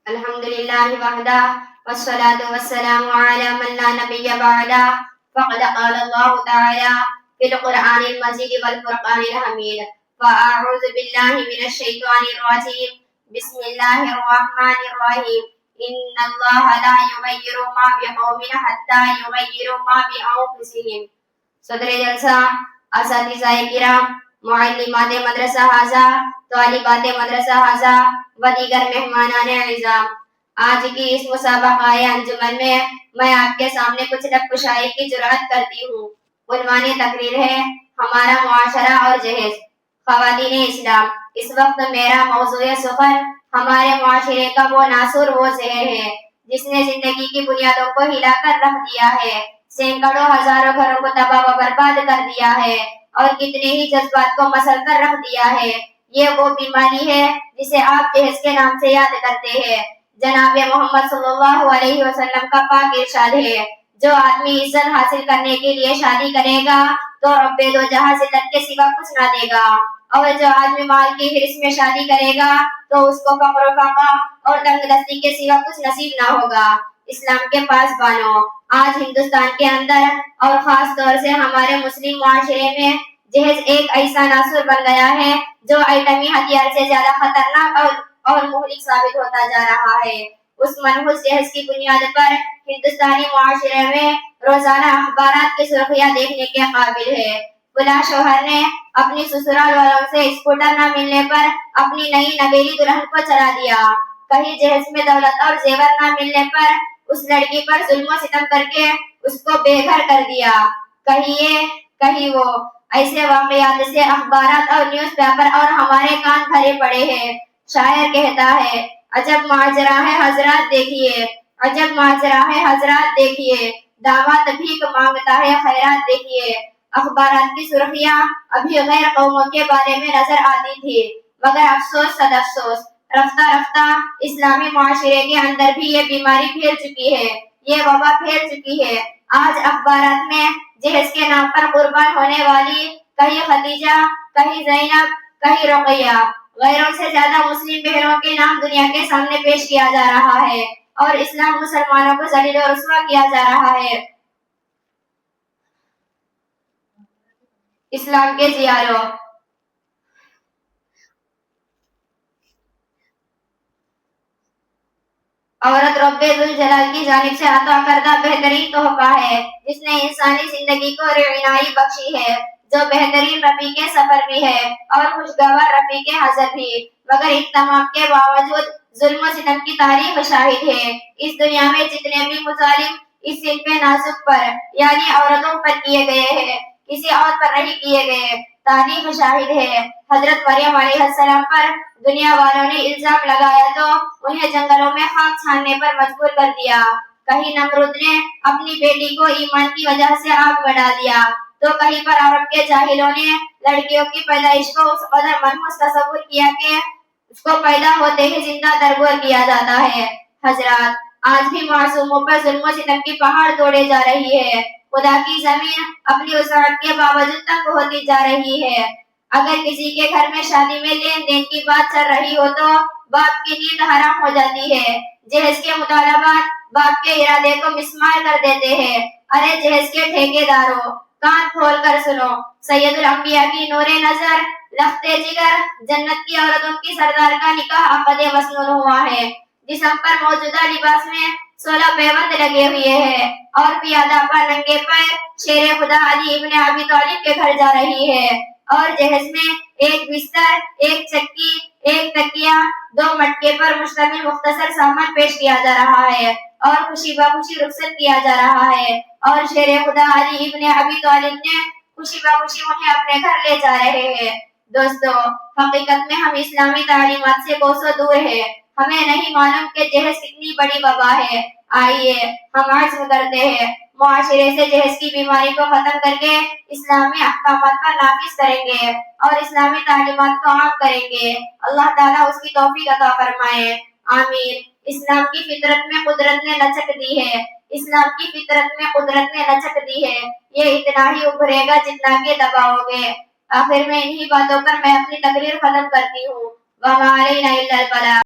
الحمد لله وحده والصلاة والسلام على من لا نبي بعده فقد قال الله تعالى في القرآن المجيد والفرقان الحميد فأعوذ بالله من الشيطان الرجيم بسم الله الرحمن الرحيم إن الله لا يغير ما بقوم حتى يغيروا ما بأنفسهم. صدر جلسہ، اساتذہ کرام، معلمات مدرسہ حاضہ، طالبات مدرسہ حاضہ و دیگر مہمانان اعزام، آج کی اس مسابقہ انجمن میں آپ کے سامنے کچھ لب کشائی کی جرأت کرتی ہوں. عنوان تقریر ہے ہمارا معاشرہ اور جہیز. خواتین اسلام، اس وقت میرا موضوع سخن ہمارے معاشرے کا وہ ناصر وہ زہر ہے جس نے زندگی کی بنیادوں کو ہلا کر رکھ دیا ہے، سینکڑوں ہزاروں گھروں کو تباہ و برباد کر دیا ہے اور کتنے ہی جذبات کو مسل کر رکھ دیا ہے. یہ وہ بیماری ہے جسے آپ جہیز کے نام سے یاد کرتے ہیں. جناب محمد صلی اللہ علیہ وسلم کا پاک ارشاد ہے، جو آدمی عزت حاصل کرنے کے لیے شادی کرے گا تو رب دو جہاں سے ذلت کے سوا کچھ نہ دے گا، اور جو آدمی مال کی حرص میں شادی کرے گا تو اس کو فقر و فاقہ اور تنگ دستی کے سوا کچھ نصیب نہ ہوگا. اسلام کے پاس بانو، آج ہندوستان کے اندر اور خاص طور سے ہمارے مسلم معاشرے میں جہیز ایک ایسا ناصر بن گیا ہے جو ایٹمی ہتھیار سے زیادہ خطرناک اور مہلک ثابت ہوتا جا رہا ہے. اس منحوس جہیز کی بنیاد پر ہندوستانی معاشرے میں روزانہ اخبارات کی سرخیاں دیکھنے کے قابل ہے. فلاں شوہر نے اپنی سسرال والوں سے اسکوٹر نہ ملنے پر اپنی نئی نویلی دلہن کو چلا دیا. کہیں جہیز میں دولت اور زیور نہ ملنے پر اس لڑکی پر ظلم و ستم کر کے اس کو بے گھر کر دیا. کہیں یہ کہیں وہ، ایسے واقعات سے اخبارات اور نیوز پیپر اور ہمارے کان بھرے پڑے ہیں. شاعر کہتا ہے، عجب ماجرا ہے حضرات دیکھیے، عجب ماجرا ہے حضرات دیکھیے، دعوت بھیک مانگتا ہے خیرات دیکھیے. اخبارات کی سرخیاں ابھی غیر قوموں کے بارے میں نظر آتی تھی، مگر افسوس صد افسوس، رفتہ رفتہ اسلامی معاشرے کے اندر بھی یہ بیماری پھیل چکی ہے، یہ وبا پھیل چکی ہے. آج اخبارات میں جہیز کے نام پر قربان ہونے والی کہیں خدیجہ، کہیں زینب، کہیں رقیہ، غیروں سے زیادہ مسلم بہنوں کے نام دنیا کے سامنے پیش کیا جا رہا ہے اور اسلام مسلمانوں کو ذلیل و رسوا کیا جا رہا ہے. اسلام کے زیاروں، عورت رب ذوالجلال کی جانب سے عطا کردہ بہترین تحفہ ہے جس نے انسانی زندگی کو رعنائی بخشی ہے، جو بہترین رفیق سفر بھی ہے اور خوشگوار رفیق حضر بھی. مگر ان تمام کے باوجود ظلم و ستم کی تاریخ شاہد ہے. اس دنیا میں جتنے بھی مظالم اس صنف نازک پر یعنی عورتوں پر کیے گئے ہیں، کسی اور پر نہیں کیے گئے. تاریخ شاہد ہے، حضرت مریم علیہ السلام پر دنیا والوں نے الزام لگایا تو انہیں جنگلوں میں خاک چھاننے پر مجبور کر دیا. کہیں نمرود نے اپنی بیٹی کو ایمان کی وجہ سے آگ میں ڈال دیا تو کہیں پر عرب کے جاہلوں نے لڑکیوں کی پیدائش کو اس قدر منحوس تصور کیا کہ اس کو پیدا ہوتے ہی زندہ درگور کیا جاتا ہے. حضرات، آج بھی معصوموں پر ظلم و ستم کی پہاڑ توڑے جا رہی ہے. خدا کی زمین اپنی وسعت کے باوجود تنگ ہوتی جا رہی ہے. اگر کسی کے گھر میں شادی میں لین دین کی بات چل رہی ہو تو باپ کی نیند حرام ہو جاتی ہے. جہیز کے مطالبات باپ کے ارادے کو مسمار کر دیتے ہیں. ارے جہیز کے ٹھیکے داروں، کان کھول کر سنو، سید الانبیاء کی نور نظر، لختے جگر، جنت کی عورتوں کی سردار کا نکاح عقد مسنون ہوا ہے. جسم پر موجودہ لباس میں 16 پیوند لگے ہوئے ہیں اور پیادہ پر ننگے پیر شیر خدا علی ابن ابی طالب کے گھر جا رہی ہے. اور جہیز میں ایک بستر، ایک چکی، ایک تکیہ، 2 مٹکے پر مشتمل مختصر سامان پیش کیا جا رہا ہے اور خوشی بخوشی رخصت کیا جا رہا ہے. اور شیر خدا علی ابن ابی طالب نے خوشی بخوشی انہیں اپنے گھر لے جا رہے ہیں. دوستو، حقیقت میں ہم اسلامی تعلیمات سے کوسوں دور ہیں. ہمیں نہیں معلوم کہ جہیز کتنی بڑی وبا ہے. آئیے ہم عزم کرتے ہیں، معاشرے سے جہیز کی بیماری کو ختم کر کے اسلامی احکامات پر نافذ کریں گے اور اسلامی تعلیمات کو عام کریں گے. اللہ تعالیٰ اس کی توفیق عطا فرمائے، آمین. اسلام کی فطرت میں قدرت نے لچک دی ہے، اسلام کی فطرت میں قدرت نے لچک دی ہے. یہ اتنا ہی ابھرے گا جتنا کہ دباؤ گے. آخر میں انہی باتوں پر میں اپنی تقریر ختم کرتی ہوں. وَمَا عَلَيْنَا إِلَّا الْبَلَاغُ.